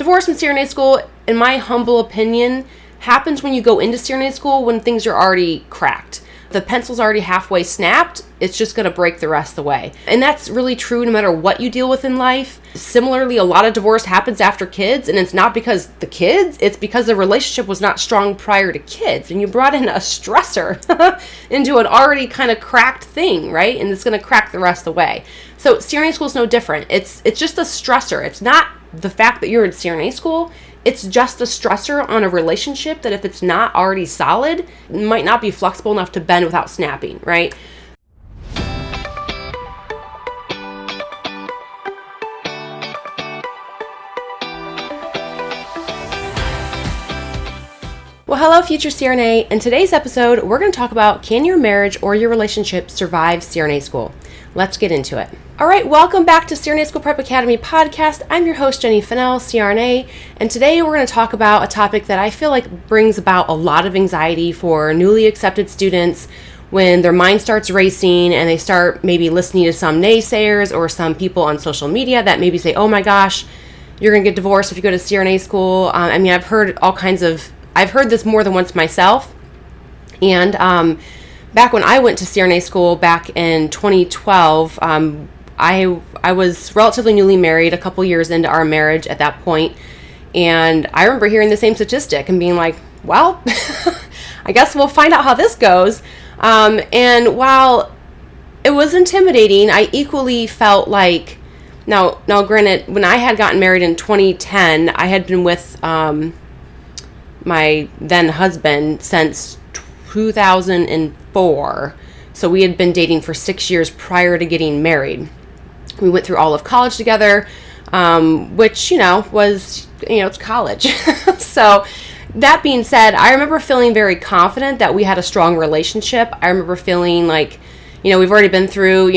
divorce in CRNA school, in my humble opinion, happens when you go into CRNA school when things are already cracked. The pencil's already halfway snapped, it's just going to break the rest of the way. And that's really true no matter what you deal with in life. Similarly, a lot of divorce happens after kids, and it's not because the kids, it's because the relationship was not strong prior to kids. And you brought in a stressor into an already kind of cracked thing, right? And it's going to crack the rest of the way. So CRNA school is no different. It's just a stressor. It's not the fact that you're in CRNA school. It's just a stressor on a relationship that if it's not already solid, might not be flexible enough to bend without snapping, right? Well, hello, future CRNA. In today's episode, we're going to talk about, can your marriage or your relationship survive CRNA school? Let's get into it. All right, welcome back to CRNA School Prep Academy podcast. I'm your host, Jenny Fennell, CRNA, and today we're going to talk about a topic that I feel like brings about a lot of anxiety for newly accepted students when their mind starts racing and they start maybe listening to some naysayers or some people on social media that maybe say, oh my gosh, you're going to get divorced if you go to CRNA school. I've heard this more than once myself, and back when I went to CRNA school back in 2012, I was relatively newly married, a couple years into our marriage at that point, and I remember hearing the same statistic and being like, well, I guess we'll find out how this goes. And while it was intimidating, I equally felt like, now granted, when I had gotten married in 2010, I had been with my then husband since 2004. So we had been dating for 6 years prior to getting married. We went through all of college together, which, was, it's college. So that being said, I remember feeling very confident that we had a strong relationship. I remember feeling like, we've already been through,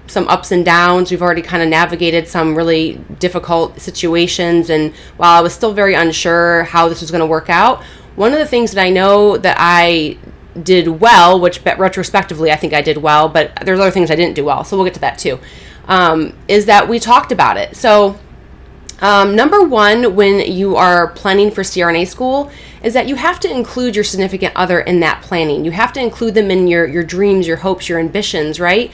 some ups and downs. We've already kind of navigated some really difficult situations. And while I was still very unsure how this was going to work out, one of the things that I know that I did well, which retrospectively I think I did well, but there's other things I didn't do well, so we'll get to that too, is that we talked about it. So number one, when you are planning for CRNA school, is that you have to include your significant other in that planning. You have to include them in your dreams, your hopes, your ambitions, right?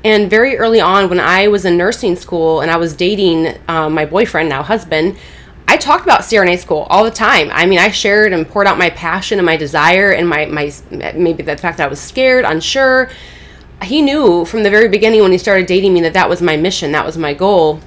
And very early on when I was in nursing school and I was dating my boyfriend, now husband, I talked about CRNA school all the time. I shared and poured out my passion and my desire and my maybe the fact that I was scared, unsure. He knew from the very beginning when he started dating me that was my mission, that was my goal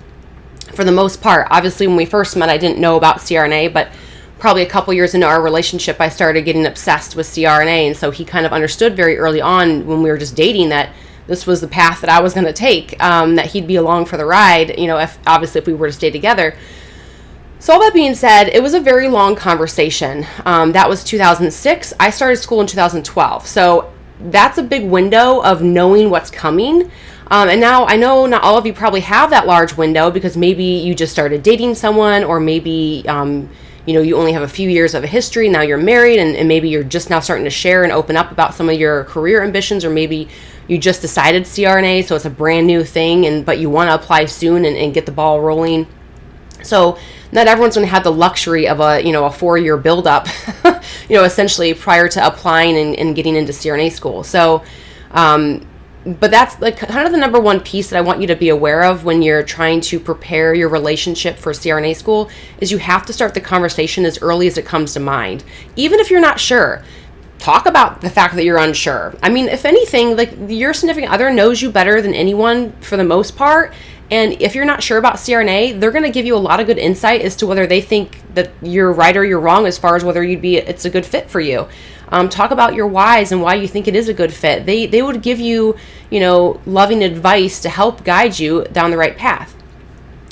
for the most part. Obviously, when we first met, I didn't know about CRNA, but probably a couple years into our relationship, I started getting obsessed with CRNA. And so he kind of understood very early on when we were just dating that this was the path that I was going to take, that he'd be along for the ride, if we were to stay together. So all that being said, it was a very long conversation. That was 2006. I started school in 2012. So that's a big window of knowing what's coming. And now I know not all of you probably have that large window because maybe you just started dating someone, or maybe you only have a few years of a history. Now you're married and maybe you're just now starting to share and open up about some of your career ambitions, or maybe you just decided CRNA, so it's a brand new thing, but you want to apply soon and get the ball rolling. So not everyone's going to have the luxury of a 4-year buildup, essentially prior to applying and getting into CRNA school. So, but that's like kind of the number one piece that I want you to be aware of when you're trying to prepare your relationship for CRNA school is you have to start the conversation as early as it comes to mind. Even if you're not sure, talk about the fact that you're unsure. If anything, like your significant other knows you better than anyone for the most part. And if you're not sure about CRNA, they're going to give you a lot of good insight as to whether they think that you're right or you're wrong as far as whether it's a good fit for you. Talk about your whys and why you think it is a good fit. They would give you, loving advice to help guide you down the right path.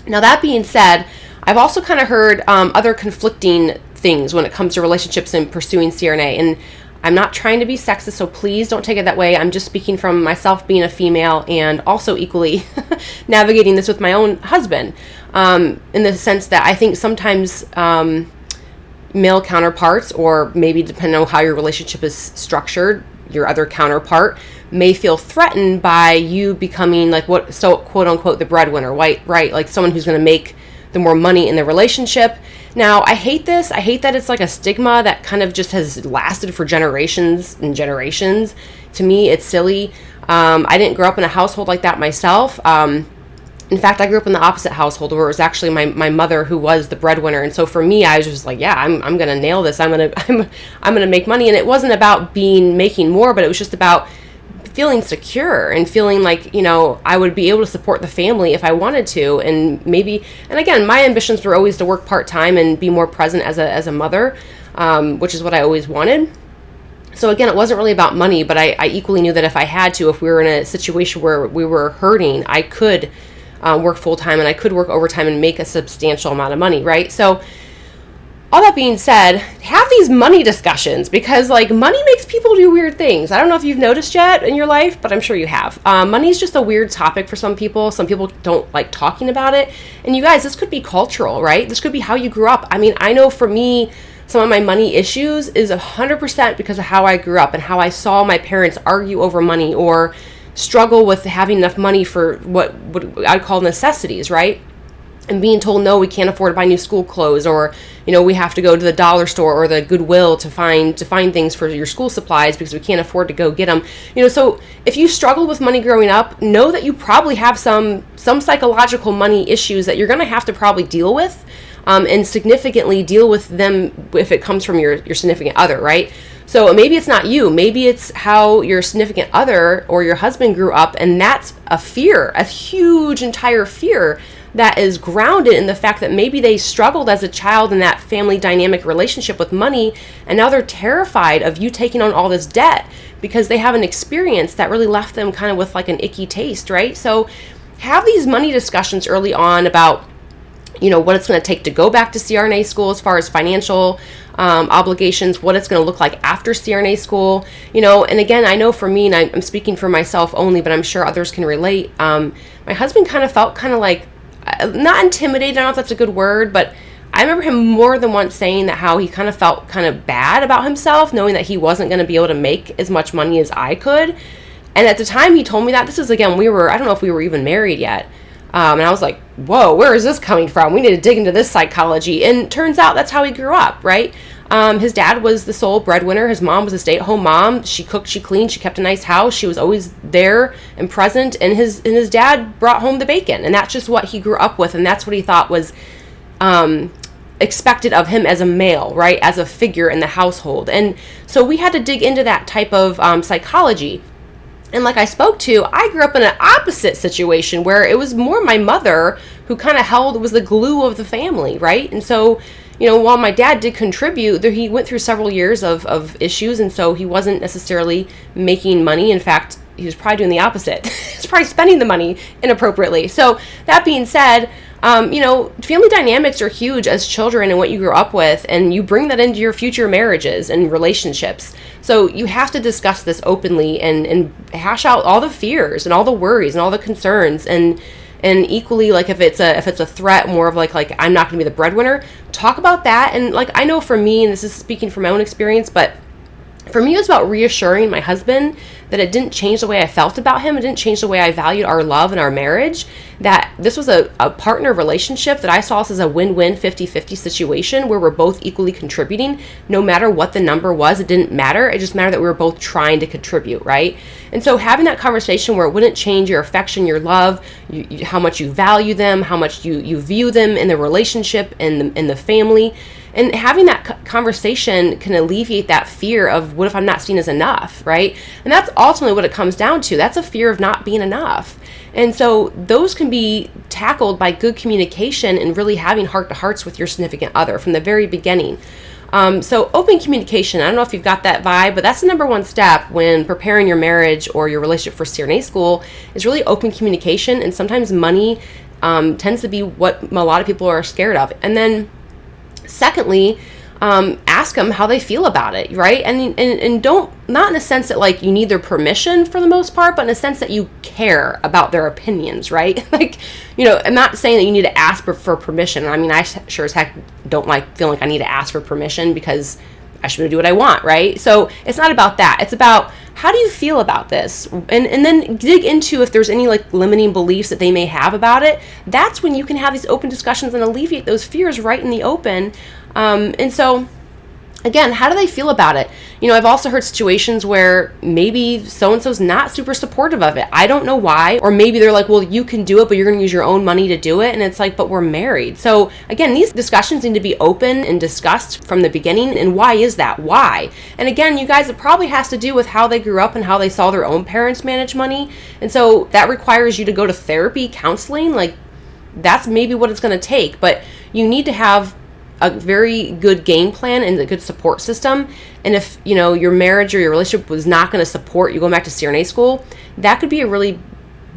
Now, that being said, I've also kind of heard other conflicting things when it comes to relationships and pursuing CRNA. And I'm not trying to be sexist, so please don't take it that way. I'm just speaking from myself being a female and also equally navigating this with my own husband, in the sense that I think sometimes male counterparts, or maybe depending on how your relationship is structured, your other counterpart may feel threatened by you becoming quote unquote the breadwinner, right? Like someone who's going to make the more money in the relationship. Now, I hate this. I hate that it's like a stigma that kind of just has lasted for generations and generations. To me, it's silly. I didn't grow up in a household like that myself. In fact, I grew up in the opposite household where it was actually my mother who was the breadwinner. And so for me, I was just like, yeah, I'm going to nail this. I'm going to make money. And it wasn't about making more, but it was just about feeling secure and feeling like, I would be able to support the family if I wanted to. And again, my ambitions were always to work part-time and be more present as a mother, which is what I always wanted. So again, it wasn't really about money, but I equally knew that if I had to, if we were in a situation where we were hurting, I could work full-time and I could work overtime and make a substantial amount of money, right? So all that being said, have these money discussions, because money makes people do weird things. I don't know if you've noticed yet in your life, but I'm sure you have. Money is just a weird topic for some people. Some people don't like talking about it. And you guys, this could be cultural, right? This could be how you grew up. I mean, I know for me, some of my money issues is 100% because of how I grew up and how I saw my parents argue over money or struggle with having enough money for what I'd call necessities, right? And being told, no, we can't afford to buy new school clothes, or, we have to go to the dollar store or the Goodwill to find things for your school supplies because we can't afford to go get them. So if you struggled with money growing up, know that you probably have some psychological money issues that you're going to have to probably deal with, and significantly deal with them if it comes from your significant other, right? So maybe it's not you, maybe it's how your significant other or your husband grew up, and that's a fear, a huge entire fear that is grounded in the fact that maybe they struggled as a child in that family dynamic relationship with money, and now they're terrified of you taking on all this debt because they have an experience that really left them kind of with like an icky taste, right? So have these money discussions early on about what it's going to take to go back to CRNA school as far as financial obligations, what it's going to look like after CRNA school, and again, I know for me, and I'm speaking for myself only, but I'm sure others can relate. My husband kind of felt like, not intimidated, I don't know if that's a good word, but I remember him more than once saying that how he kind of felt kind of bad about himself, knowing that he wasn't going to be able to make as much money as I could. And at the time he told me that, this is again, I don't know if we were even married yet. And I was like, whoa, where is this coming from? We need to dig into this psychology. And turns out that's how he grew up, right? His dad was the sole breadwinner. His mom was a stay-at-home mom. She cooked, she cleaned, she kept a nice house. She was always there and present. And his dad brought home the bacon. And that's just what he grew up with. And that's what he thought was expected of him as a male, right? As a figure in the household. And so we had to dig into that type of psychology. And like I spoke to, I grew up in an opposite situation where it was more my mother who kind of was the glue of the family, right? And so, while my dad did contribute, he went through several years of issues, and so he wasn't necessarily making money. In fact, he was probably doing the opposite. He's probably spending the money inappropriately. So that being said, family dynamics are huge as children and what you grew up with, and you bring that into your future marriages and relationships. So you have to discuss this openly and hash out all the fears and all the worries and all the concerns, and equally, like if it's a threat, more of like I'm not going to be the breadwinner, talk about that. And I know for me, and this is speaking from my own experience, but for me, it was about reassuring my husband that it didn't change the way I felt about him. It didn't change the way I valued our love and our marriage, that this was a partner relationship, that I saw this as a win-win 50-50 situation where we're both equally contributing. No matter what the number was, it didn't matter. It just mattered that we were both trying to contribute, right? And so having that conversation where it wouldn't change your affection, your love, how much you value them, how much you view them in the relationship and in the family. And having that conversation can alleviate that fear of what if I'm not seen as enough, right? And that's ultimately what it comes down to. That's a fear of not being enough. And so those can be tackled by good communication and really having heart-to-hearts with your significant other from the very beginning. So open communication, I don't know if you've got that vibe, but that's the number one step when preparing your marriage or your relationship for CRNA school, is really open communication. And sometimes money tends to be what a lot of people are scared of. And then secondly, ask them how they feel about it, right? And don't, not in a sense that you need their permission for the most part, but in a sense that you care about their opinions, right? I'm not saying that you need to ask for permission. I mean, I sure as heck don't feeling like I need to ask for permission, because I should do what I want, right? So it's not about that. It's about, how do you feel about this? And then dig into if there's any like limiting beliefs that they may have about it. That's when you can have these open discussions and alleviate those fears right in the open. And so again, how do they feel about it? I've also heard situations where maybe so-and-so's not super supportive of it. I don't know why. Or maybe they're like, well, you can do it, but you're going to use your own money to do it. And it's like, but we're married. So again, these discussions need to be open and discussed from the beginning. And why is that? Why? And again, you guys, it probably has to do with how they grew up and how they saw their own parents manage money. And so that requires you to go to therapy, counseling. Like, that's maybe what it's going to take. But you need to have a very good game plan and a good support system. And if, your marriage or your relationship was not going to support you going back to CRNA school, that could be a really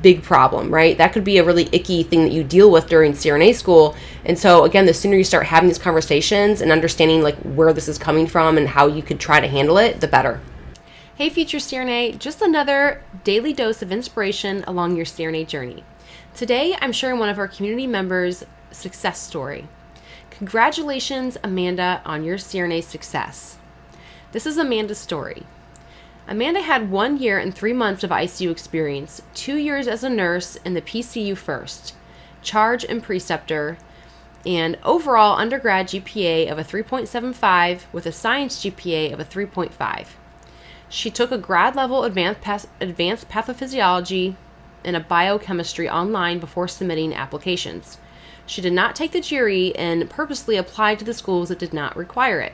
big problem, right? That could be a really icky thing that you deal with during CRNA school. And so again, the sooner you start having these conversations and understanding like where this is coming from and how you could try to handle it, the better. Hey, future CRNA, just another daily dose of inspiration along your CRNA journey. Today, I'm sharing one of our community members' success story. Congratulations, Amanda, on your CRNA success. This is Amanda's story. Amanda had 1 year and 3 months of ICU experience, 2 years as a nurse in the PCU first, charge and preceptor, and overall undergrad GPA of a 3.75 with a science GPA of a 3.5. She took a grad level advanced pathophysiology and a biochemistry online before submitting applications. She did not take the GRE and purposely applied to the schools that did not require it.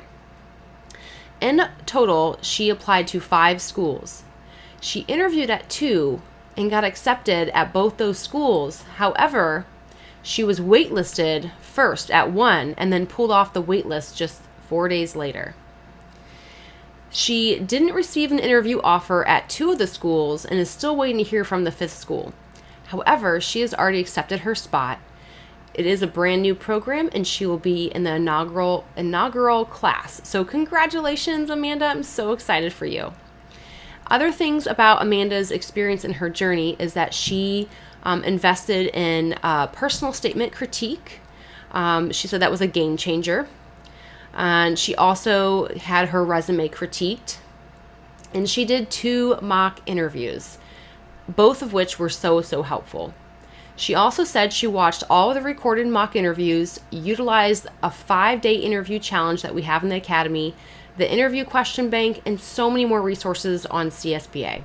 In total, she applied to 5 schools. She interviewed at 2 and got accepted at both those schools. However, she was waitlisted first at 1 and then pulled off the waitlist just 4 days later. She didn't receive an interview offer at 2 of the schools and is still waiting to hear from the 5th school. However, she has already accepted her spot. It is a brand new program, and she will be in the inaugural class. So congratulations, Amanda. I'm so excited for you. Other things about Amanda's experience in her journey is that she invested in personal statement critique. She said that was a game changer. And she also had her resume critiqued. And she did 2 mock interviews, both of which were so helpful. She also said she watched all of the recorded mock interviews, utilized a 5-day interview challenge that we have in the Academy, the interview question bank, and so many more resources on CSPA.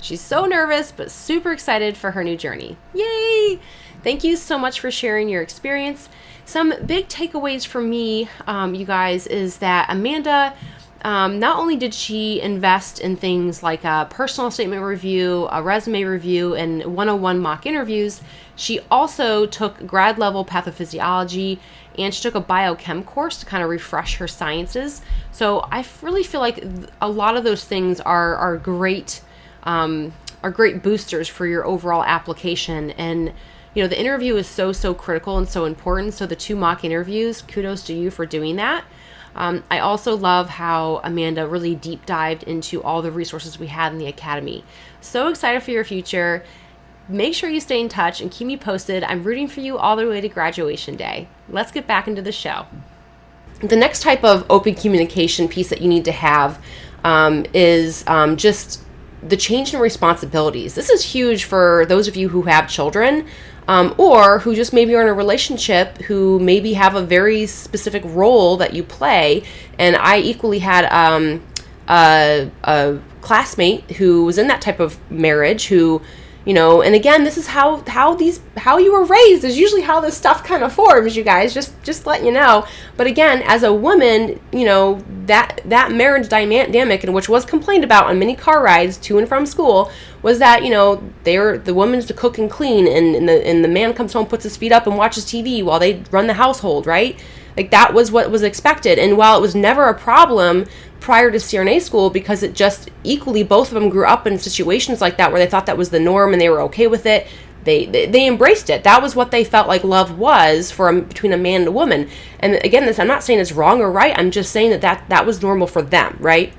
She's so nervous, but super excited for her new journey. Yay! Thank you so much for sharing your experience. Some big takeaways for me, you guys, is that Amanda, not only did she invest in things like a personal statement review, a resume review, and 101 mock interviews, she also took grad level pathophysiology, and she took a biochem course to kind of refresh her sciences. So I really feel like a lot of those things are great boosters for your overall application. And the interview is so critical and so important. So the 2 mock interviews, kudos to you for doing that. I also love how Amanda really deep dived into all the resources we had in the Academy. So excited for your future. Make sure you stay in touch and keep me posted. I'm rooting for you all the way to graduation day. Let's get back into the show. The next type of open communication piece that you need to have is just the change in responsibilities. This is huge for those of you who have children, or who just maybe are in a relationship, who maybe have a very specific role that you play. And I equally had a classmate who was in that type of marriage who, and again, this is how you were raised, is usually how this stuff kind of forms, you guys, just letting you know. But again, as a woman, that marriage dynamic, and which was complained about on many car rides to and from school, was that, the woman's to cook and clean, and the man comes home, puts his feet up, and watches TV while they run the household, right? Like, that was what was expected. And while it was never a problem prior to CRNA school, because it just equally, both of them grew up in situations like that where they thought that was the norm and they were okay with it, they embraced it. That was what they felt like love was between a man and a woman. And again, I'm not saying it's wrong or right. I'm just saying that was normal for them, right?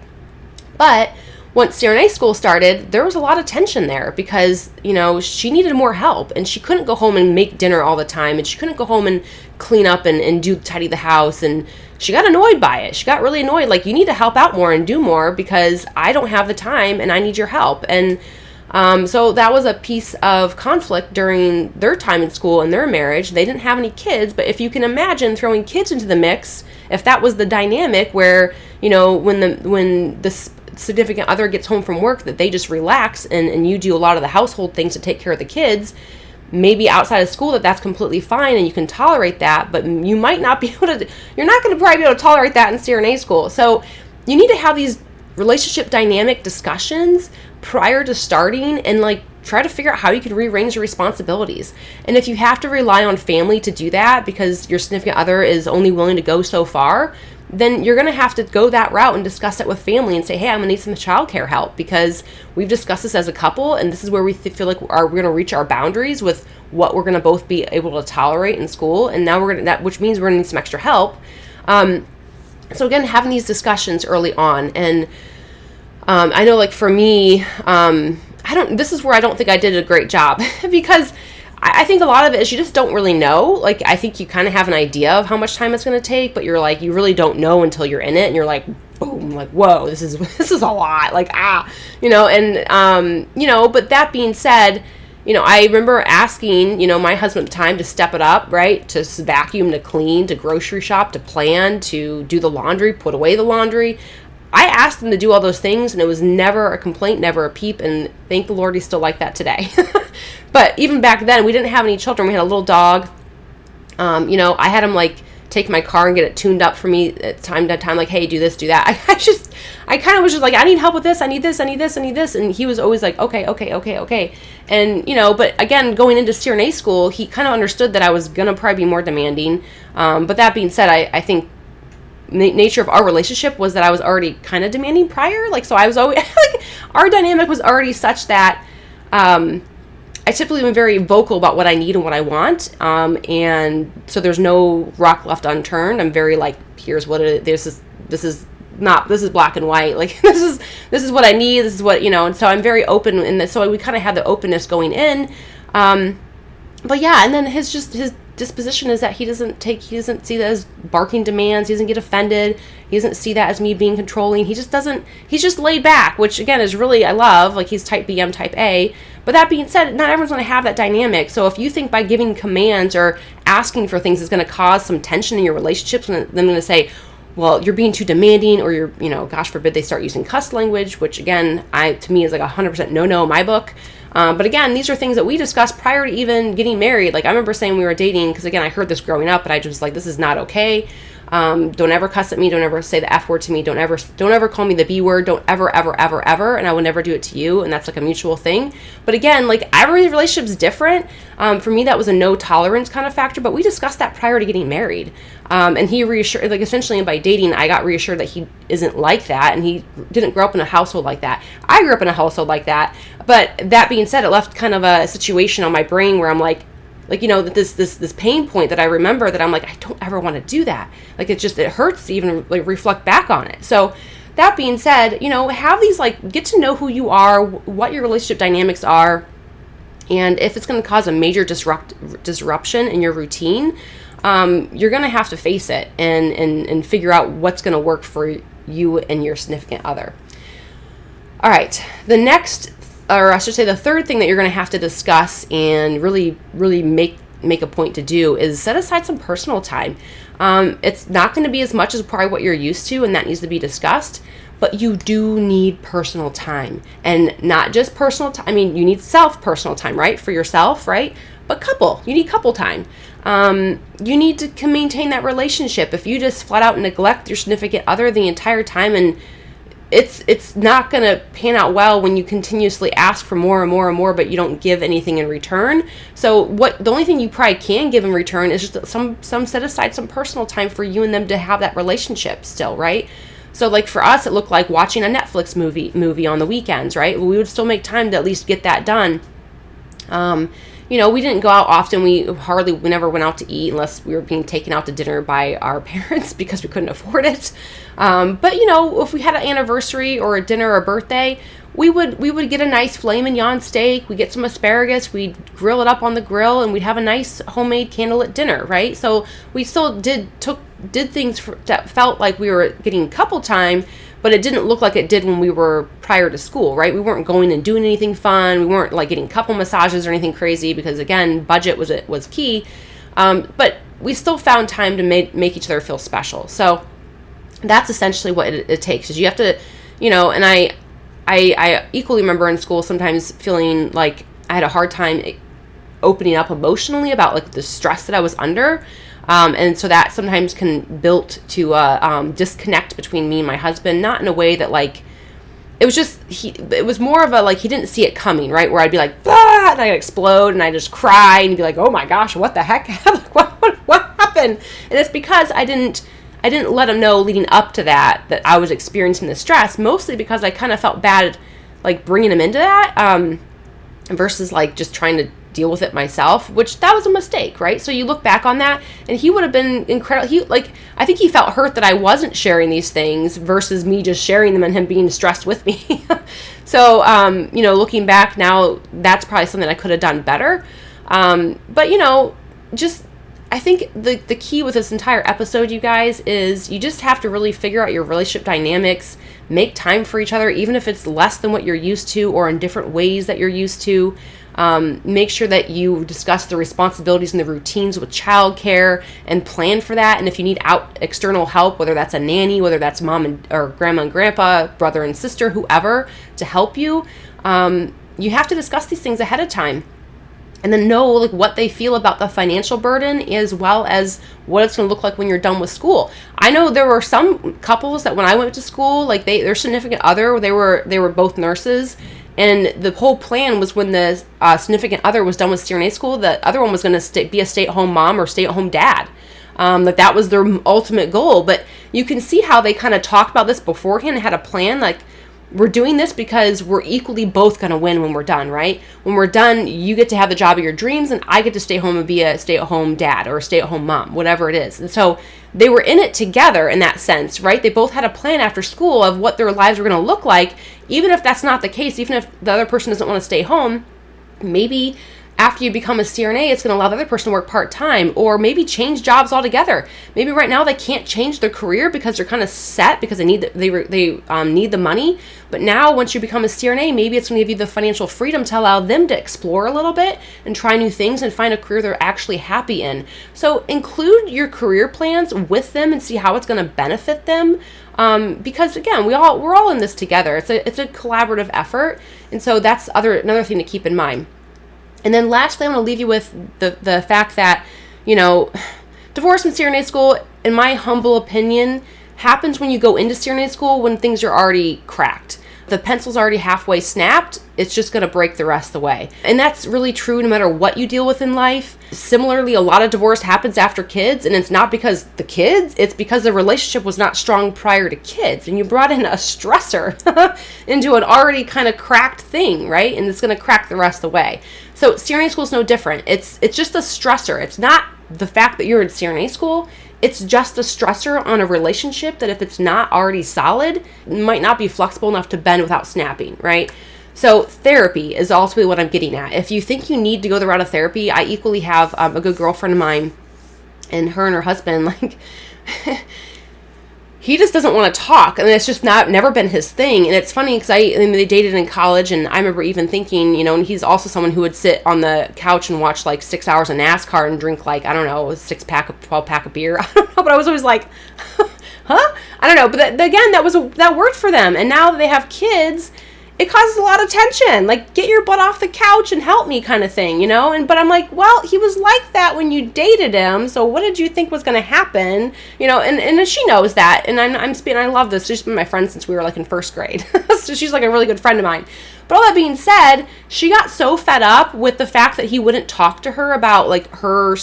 But once CRNA school started, there was a lot of tension there because, she needed more help, and she couldn't go home and make dinner all the time, and she couldn't go home and clean up and tidy the house, and she got annoyed by it. She got really annoyed, like, you need to help out more and do more because I don't have the time and I need your help. And so that was a piece of conflict during their time in school and their marriage. They didn't have any kids, but if you can imagine throwing kids into the mix, if that was the dynamic where, when the significant other gets home from work, that they just relax and you do a lot of the household things to take care of the kids, maybe outside of school that's completely fine and you can tolerate that, but you might not be able to, you're not going to probably be able to tolerate that in CRNA school. So you need to have these relationship dynamic discussions prior to starting and try to figure out how you can rearrange your responsibilities. And if you have to rely on family to do that because your significant other is only willing to go so far, then you're going to have to go that route and discuss it with family and say, hey, I'm going to need some childcare help because we've discussed this as a couple and this is where we feel like we're going to reach our boundaries with what we're going to both be able to tolerate in school. And now which means we're going to need some extra help. So again, having these early on. And I know for me, this is where I don't think I did a great job because I think a lot of it is you just don't really know. I think you kind of have an idea of how much time it's going to take, but you're you really don't know until you're in it, and you're boom, whoa, this is a lot, but that being said, I remember asking, my husband at the time to step it up, right? To vacuum, to clean, to grocery shop, to plan, to do the laundry, put away the laundry. I asked him to do all those things, and it was never a complaint, never a peep, and thank the Lord he's still like that today. But even back then, we didn't have any children. We had a little dog. I had him take my car and get it tuned up for me at time to time, hey, do this, do that. I kind of was just I need help with this, I need this, I need this, I need this. And he was always okay. And, but again, going into CRNA school, he kind of understood that I was going to probably be more demanding. But that being said, I think nature of our relationship was that I was already kind of demanding prior. So I was always, our dynamic was already such that, I typically am very vocal about what I need and what I want. And so there's no rock left unturned. I'm very here's what it is. This is black and white. This is what I need. This is what, and so I'm very open in this. So we kind of had the openness going in. But yeah, and then his disposition is that he doesn't see that as barking demands. He doesn't get offended. He doesn't see that as me being controlling. He's just laid back, which again is really, I love, he's type B, I'm type A. But that being said, not everyone's going to have that dynamic. So if you think by giving commands or asking for things is going to cause some tension in your relationships, and then going to say, well, you're being too demanding, or you're, gosh forbid they start using cuss language, which again, to me is 100% no in my book. But again, these are things that we discussed prior to even getting married. I remember saying we were dating, because again, I heard this growing up, but I just this is not okay. Don't ever cuss at me. Don't ever say the F word to me. Don't ever call me the B word. Don't ever. And I would never do it to you. And that's a mutual thing. But again, every relationship's different. For me, that was a no tolerance kind of factor, but we discussed that prior to getting married. And he reassured, essentially by dating, I got reassured that he isn't like that. And he didn't grow up in a household like that. I grew up in a household like that. But that being said, it left kind of a situation on my brain where I'm this pain point that I remember that I'm I don't ever want to do that. It hurts to even reflect back on it. So that being said, have these, get to know who you are, what your relationship dynamics are, and if it's going to cause a major disruption in your routine, you're going to have to face it and figure out what's going to work for you and your significant other. All right, the third thing that you're going to have to discuss and really make a point to do is set aside some personal time. It's not going to be as much as probably what you're used to, and that needs to be discussed, but you do need personal time. And not just personal time, you need personal time, right? For yourself, right? But you need couple time. You need to maintain that relationship. If you just flat out neglect your significant other the entire time, and it's not going to pan out well when you continuously ask for more and more and more, but you don't give anything in return. So the only thing you probably can give in return is just some set aside some personal time for you and them to have that relationship still, right? So for us, it looked like watching a Netflix movie on the weekends, right? We would still make time to at least get that done. we didn't go out often. We never went out to eat unless we were being taken out to dinner by our parents because we couldn't afford it. But if we had an anniversary or a dinner or a birthday, we would get a nice filet mignon steak. We'd get some asparagus. We'd grill it up on the grill, and we'd have a nice homemade candlelit dinner, right? So we still did things that felt like we were getting couple time, but it didn't look like it did when we were prior to school, right? We weren't going and doing anything fun. We weren't like getting couple massages or anything crazy because, again, budget was key. But we still found time to make each other feel special. So that's essentially what it takes. Is you have to, and I equally remember in school sometimes feeling like I had a hard time opening up emotionally about like the stress that I was under. And so that sometimes can build to a disconnect between me and my husband, not in a way that like, it was more of a, like, he didn't see it coming, right? Where I'd be like, ah, and I'd explode and I'd just cry and be like, oh my gosh, what the heck? what happened? And it's because I didn't let him know leading up to that I was experiencing the stress, mostly because I kind of felt bad, like bringing him into that, versus like just trying to deal with it myself, which that was a mistake, right? So you look back on that and he would have been incredible. I think he felt hurt that I wasn't sharing these things versus me just sharing them and him being stressed with me. So, looking back now, that's probably something I could have done better. But just, I think the key with this entire episode, you guys, is you just have to really figure out your relationship dynamics, make time for each other, even if it's less than what you're used to or in different ways that you're used to. Make sure that you discuss the responsibilities and the routines with childcare and plan for that. And if you need external help, whether that's a nanny, whether that's mom or grandma and grandpa, brother and sister, whoever, to help you, you have to discuss these things ahead of time. And then know like what they feel about the financial burden as well as what it's going to look like when you're done with school. I know there were some couples that when I went to school, like their significant other, they were both nurses, and the whole plan was when the significant other was done with CRNA school, the other one was going to be a stay-at-home mom or stay-at-home dad. That was their ultimate goal. But you can see how they kind of talked about this beforehand and had a plan, like, we're doing this because we're equally both going to win when we're done, right? When we're done, you get to have the job of your dreams and I get to stay home and be a stay-at-home dad or a stay-at-home mom, whatever it is. And so they were in it together in that sense, right? They both had a plan after school of what their lives were going to look like. Even if that's not the case, even if the other person doesn't want to stay home, maybe after you become a CRNA, it's going to allow the other person to work part-time, or maybe change jobs altogether. Maybe right now they can't change their career because they're kind of set because they need the money. But now once you become a CRNA, maybe it's going to give you the financial freedom to allow them to explore a little bit and try new things and find a career they're actually happy in. So include your career plans with them and see how it's going to benefit them. Because again, we're all in this together. It's a collaborative effort. And so that's another thing to keep in mind. And then lastly, I'm going to leave you with the fact that, divorce in CRNA school, in my humble opinion, happens when you go into CRNA school when things are already cracked. The pencil's already halfway snapped. It's just going to break the rest of the way. And that's really true no matter what you deal with in life. Similarly, a lot of divorce happens after kids, and it's not because the kids, it's because the relationship was not strong prior to kids. And you brought in a stressor into an already kind of cracked thing, right? And it's going to crack the rest of the way. So CRNA school is no different. It's just a stressor. It's not the fact that you're in CRNA school. It's just a stressor on a relationship that if it's not already solid, might not be flexible enough to bend without snapping, right? So therapy is ultimately what I'm getting at. If you think you need to go the route of therapy, I equally have a good girlfriend of mine, and her husband, like, he just doesn't want to talk. I mean, it's just never been his thing. And it's funny because they dated in college, and I remember even thinking, and he's also someone who would sit on the couch and watch like 6 hours of NASCAR and drink like, I don't know, a 12-pack of beer. I don't know, but I was always like, huh? I don't know. But again, that worked for them. And now that they have kids, it causes a lot of tension. Like, get your butt off the couch and help me kind of thing, But I'm like, well, he was like that when you dated him. So what did you think was going to happen? And she knows that. And I love this. She's been my friend since we were like in first grade. So she's like a really good friend of mine. But all that being said, she got so fed up with the fact that he wouldn't talk to her about like her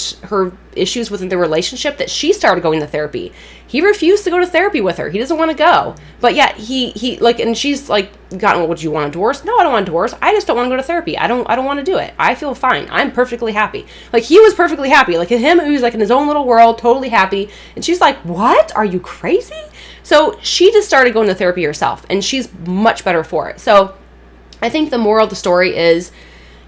issues within the relationship that she started going to therapy. He refused to go to therapy with her. He doesn't want to go. But yet he like, and she's like, well, would you want a divorce? No, I don't want a divorce. I just don't want to go to therapy. I don't want to do it. I feel fine. I'm perfectly happy. Like, he was perfectly happy. Like, him, who's like in his own little world, totally happy. And she's like, what? Are you crazy? So she just started going to therapy herself, and she's much better for it. So I think the moral of the story is,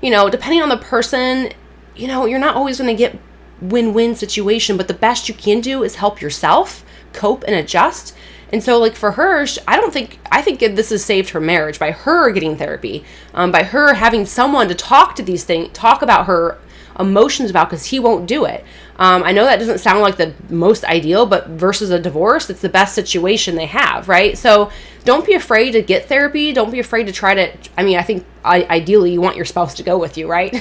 depending on the person, you're not always going to get win-win situation, but the best you can do is help yourself cope and adjust. And so, like, for her, I think this has saved her marriage by her getting therapy, by her having someone to talk about her emotions about, because he won't do it. I know that doesn't sound like the most ideal, but versus a divorce, it's the best situation they have, right? So don't be afraid to get therapy. Don't be afraid to try to, I think ideally you want your spouse to go with you, right?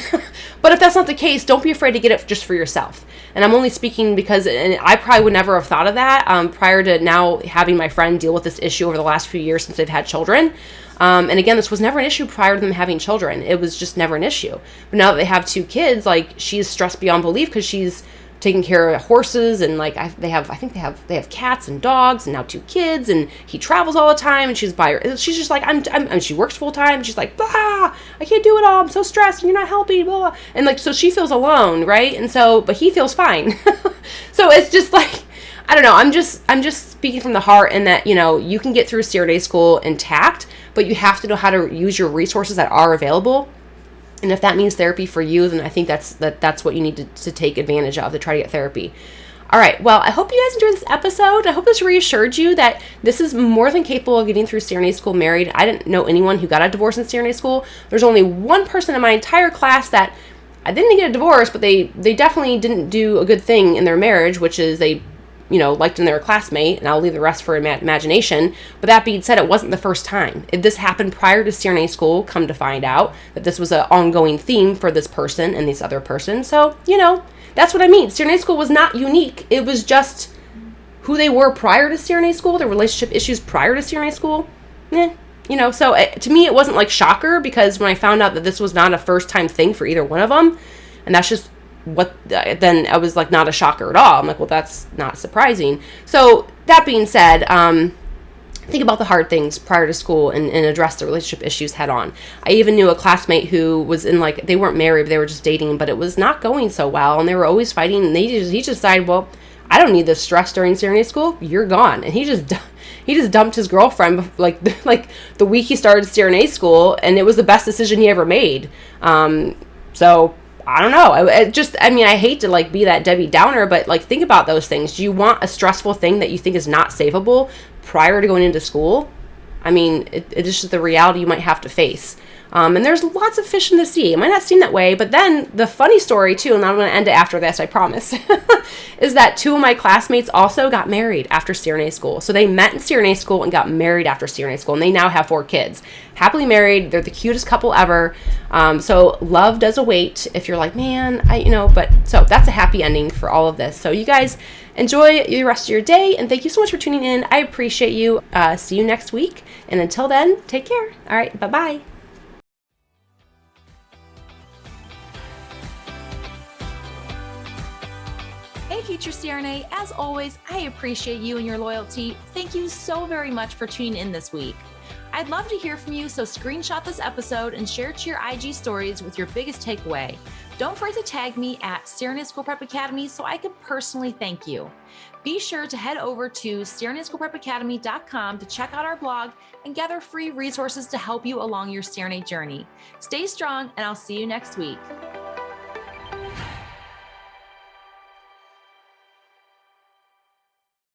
But if that's not the case, don't be afraid to get it just for yourself. And I'm only speaking because, and I probably would never have thought of that prior to now having my friend deal with this issue over the last few years since they've had children. And again, this was never an issue prior to them having children. It was just never an issue. But now that they have 2 kids, like, she's stressed beyond belief because she's taking care of horses, and like they have cats and dogs, and now 2 kids, and he travels all the time, and she's just like, and she works full time. She's like, blah, I can't do it all. I'm so stressed, and you're not helping, blah. And like, so she feels alone, right? And so, but he feels fine. So it's just like, I don't know. I'm just speaking from the heart, in that, you can get through CRNA school intact, but you have to know how to use your resources that are available. And if that means therapy for you, then I think that's what you need to take advantage of, to try to get therapy. All right. Well, I hope you guys enjoyed this episode. I hope this reassured you that this is more than capable of getting through CRNA school married. I didn't know anyone who got a divorce in CRNA school. There's only one person in my entire class that I didn't get a divorce, but they definitely didn't do a good thing in their marriage, which is they liked in their classmate, and I'll leave the rest for imagination. But that being said, it wasn't the first time. If this happened prior to CRNA school, come to find out that this was an ongoing theme for this person and this other person. So, that's what I mean. CRNA school was not unique. It was just who they were prior to CRNA school, their relationship issues prior to CRNA school. So to me, it wasn't like shocker, because when I found out that this was not a first time thing for either one of them, and that's just then I was like, not a shocker at all. I'm like, well, that's not surprising. So that being said, think about the hard things prior to school and address the relationship issues head on. I even knew a classmate who was in, like, they weren't married, but they were just dating, but it was not going so well, and they were always fighting, and he just decided, well, I don't need this stress during CRNA school. You're gone. And he just dumped his girlfriend like the week he started CRNA school, and it was the best decision he ever made. So I don't know. I hate to like be that Debbie Downer, but like, think about those things. Do you want a stressful thing that you think is not savable prior to going into school? It is just the reality you might have to face. And there's lots of fish in the sea. It might not seem that way, but then the funny story too, and I'm going to end it after this, I promise, is that 2 of my classmates also got married after CRNA school. So they met in CRNA school and got married after CRNA school, and they now have 4 kids. Happily married. They're the cutest couple ever. So love does await if you're like, man, but so that's a happy ending for all of this. So you guys enjoy the rest of your day, and thank you so much for tuning in. I appreciate you. See you next week. And until then, take care. All right. Bye-bye. Hey, future CRNA, as always, I appreciate you and your loyalty. Thank you so very much for tuning in this week. I'd love to hear from you, so screenshot this episode and share it to your IG stories with your biggest takeaway. Don't forget to tag me at CRNA School Prep Academy so I can personally thank you. Be sure to head over to CRNASchoolPrepAcademy.com to check out our blog and gather free resources to help you along your CRNA journey. Stay strong, and I'll see you next week.